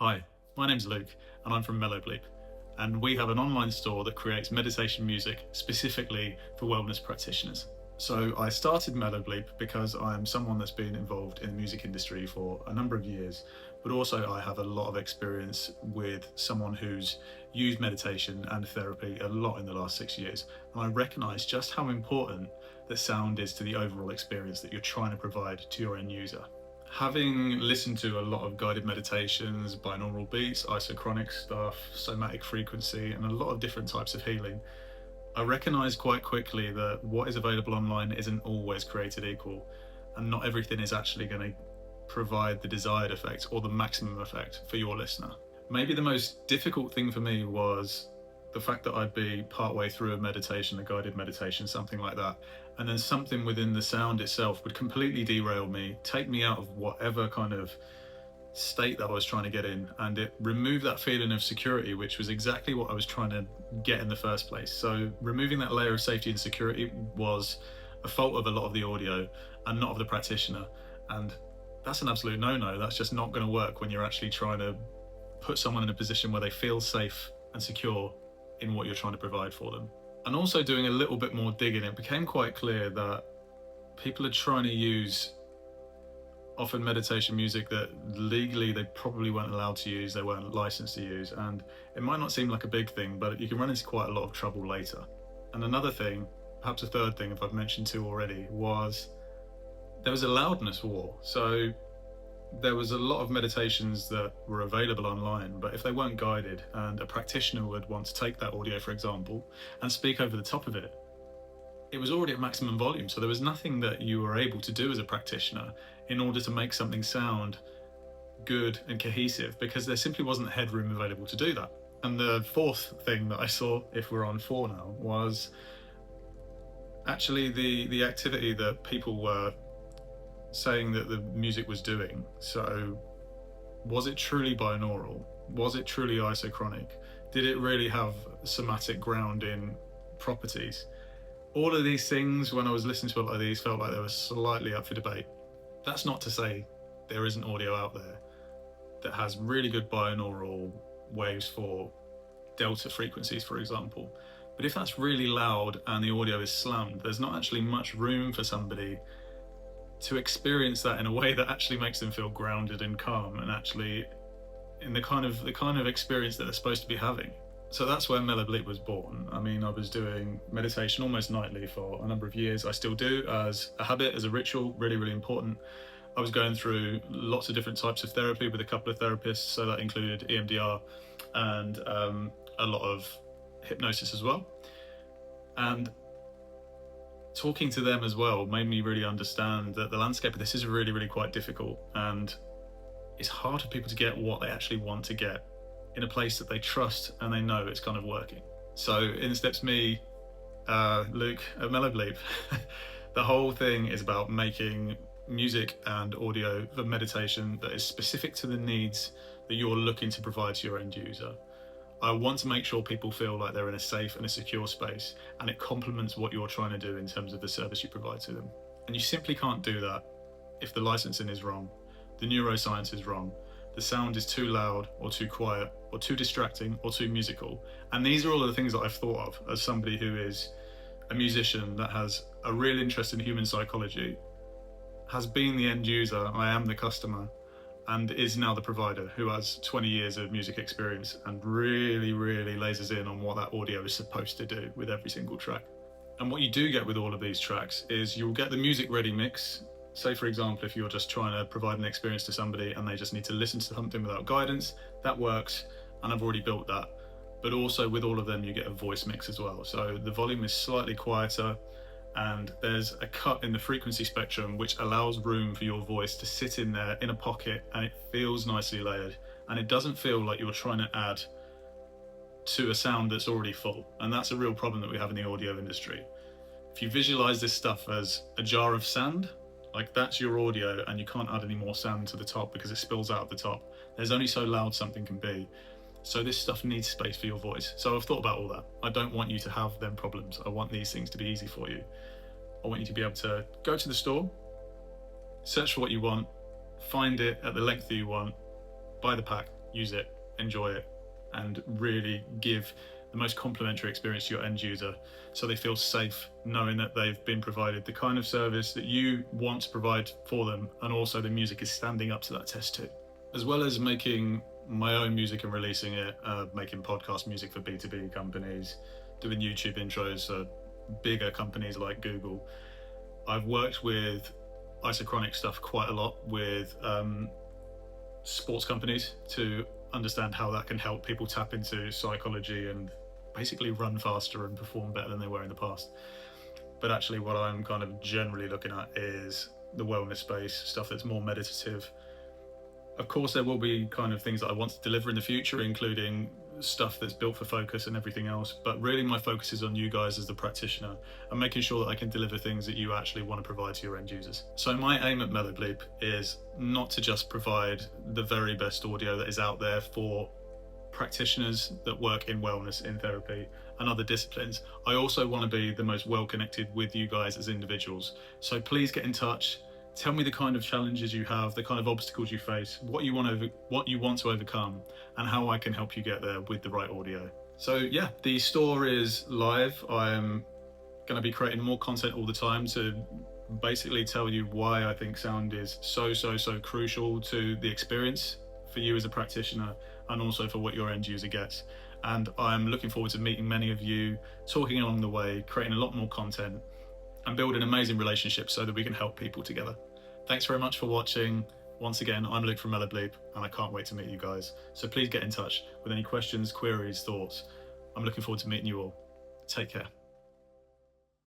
Hi, my name's Luke and I'm from Melobleep, and we have an online store that creates meditation music specifically for wellness practitioners. So I started Melobleep because I'm someone that's been involved in the music industry for a number of years, but also I have a lot of experience with someone who's used meditation and therapy a lot in the last 6 years. And I recognize just how important the sound is to the overall experience that you're trying to provide to your end user. Having listened to a lot of guided meditations, binaural beats, isochronic stuff, somatic frequency, and a lot of different types of healing, I recognized quite quickly that what is available online isn't always created equal, and not everything is actually going to provide the desired effect or the maximum effect for your listener. Maybe the most difficult thing for me was the fact that I'd be partway through a meditation, a guided meditation, something like that, and then something within the sound itself would completely derail me, take me out of whatever kind of state that I was trying to get in, and it removed that feeling of security, which was exactly what I was trying to get in the first place. So removing that layer of safety and security was a fault of a lot of the audio and not of the practitioner, and that's an absolute no-no. That's just not going to work when you're actually trying to put someone in a position where they feel safe and secure in what you're trying to provide for them. And also doing a little bit more digging, it became quite clear that people are trying to use often meditation music that legally they probably weren't allowed to use, they weren't licensed to use, and it might not seem like a big thing, but you can run into quite a lot of trouble later. And another thing, perhaps a third thing if I've mentioned two already, was there was a loudness war. So there was a lot of meditations that were available online, but if they weren't guided and a practitioner would want to take that audio, for example, and speak over the top of it, it was already at maximum volume. So there was nothing that you were able to do as a practitioner in order to make something sound good and cohesive, because there simply wasn't headroom available to do that. And the fourth thing that I saw, if we're on four now, was actually the activity that people were saying that the music was doing. So was it truly binaural? Was it truly isochronic? Did it really have somatic grounding properties? All of these things, when I was listening to a lot of these, felt like they were slightly up for debate. That's not to say there isn't audio out there that has really good binaural waves for delta frequencies, for example. But if that's really loud and the audio is slammed, there's not actually much room for somebody to experience that in a way that actually makes them feel grounded and calm, and actually in the kind of experience that they're supposed to be having. So that's where Melobleep was born. I mean, I was doing meditation almost nightly for a number of years. I still do as a habit, as a ritual, really, really important. I was going through lots of different types of therapy with a couple of therapists, so that included EMDR and a lot of hypnosis as well. And talking to them as well made me really understand that the landscape of this is really, really quite difficult, and it's hard for people to get what they actually want to get in a place that they trust and they know it's kind of working. So in steps me, Luke at Melobleep. The whole thing is about making music and audio for meditation that is specific to the needs that you're looking to provide to your end user. I want to make sure people feel like they're in a safe and a secure space, and it complements what you're trying to do in terms of the service you provide to them. And you simply can't do that if the licensing is wrong, the neuroscience is wrong, the sound is too loud or too quiet or too distracting or too musical. And these are all of the things that I've thought of as somebody who is a musician that has a real interest in human psychology, has been the end user, I am the customer, and is now the provider who has 20 years of music experience and really, really lasers in on what that audio is supposed to do with every single track. And what you do get with all of these tracks is you'll get the music ready mix. Say, for example, if you're just trying to provide an experience to somebody and they just need to listen to something without guidance, that works, and I've already built that. But also with all of them, you get a voice mix as well. So the volume is slightly quieter, and there's a cut in the frequency spectrum which allows room for your voice to sit in there in a pocket, and it feels nicely layered, and it doesn't feel like you're trying to add to a sound that's already full. And that's a real problem that we have in the audio industry. If you visualize this stuff as a jar of sand, like that's your audio, and you can't add any more sand to the top because it spills out of the top. There's only so loud something can be. So this stuff needs space for your voice. So I've thought about all that. I don't want you to have them problems. I want these things to be easy for you. I want you to be able to go to the store, search for what you want, find it at the length that you want, buy the pack, use it, enjoy it, and really give the most complimentary experience to your end user, so they feel safe knowing that they've been provided the kind of service that you want to provide for them, and also the music is standing up to that test too. As well as making my own music and releasing it, making podcast music for B2B companies, doing YouTube intros for bigger companies like Google, I've worked with isochronic stuff quite a lot with sports companies to understand how that can help people tap into psychology and basically run faster and perform better than they were in the past. But actually what I'm kind of generally looking at is the wellness space, stuff that's more meditative. Of course, there will be kind of things that I want to deliver in the future, including stuff that's built for focus and everything else. But really my focus is on you guys as the practitioner and making sure that I can deliver things that you actually want to provide to your end users. So my aim at Melobleep is not to just provide the very best audio that is out there for practitioners that work in wellness, in therapy and other disciplines. I also want to be the most well connected with you guys as individuals. So please get in touch. Tell me the kind of challenges you have, the kind of obstacles you face, what you want to overcome, and how I can help you get there with the right audio. So yeah, the store is live. I am going to be creating more content all the time to basically tell you why I think sound is so crucial to the experience for you as a practitioner, and also for what your end user gets. And I'm looking forward to meeting many of you, talking along the way, creating a lot more content, and building amazing relationships so that we can help people together. Thanks very much for watching. Once again, I'm Luke from Melobleep, and I can't wait to meet you guys. So please get in touch with any questions, queries, thoughts. I'm looking forward to meeting you all. Take care.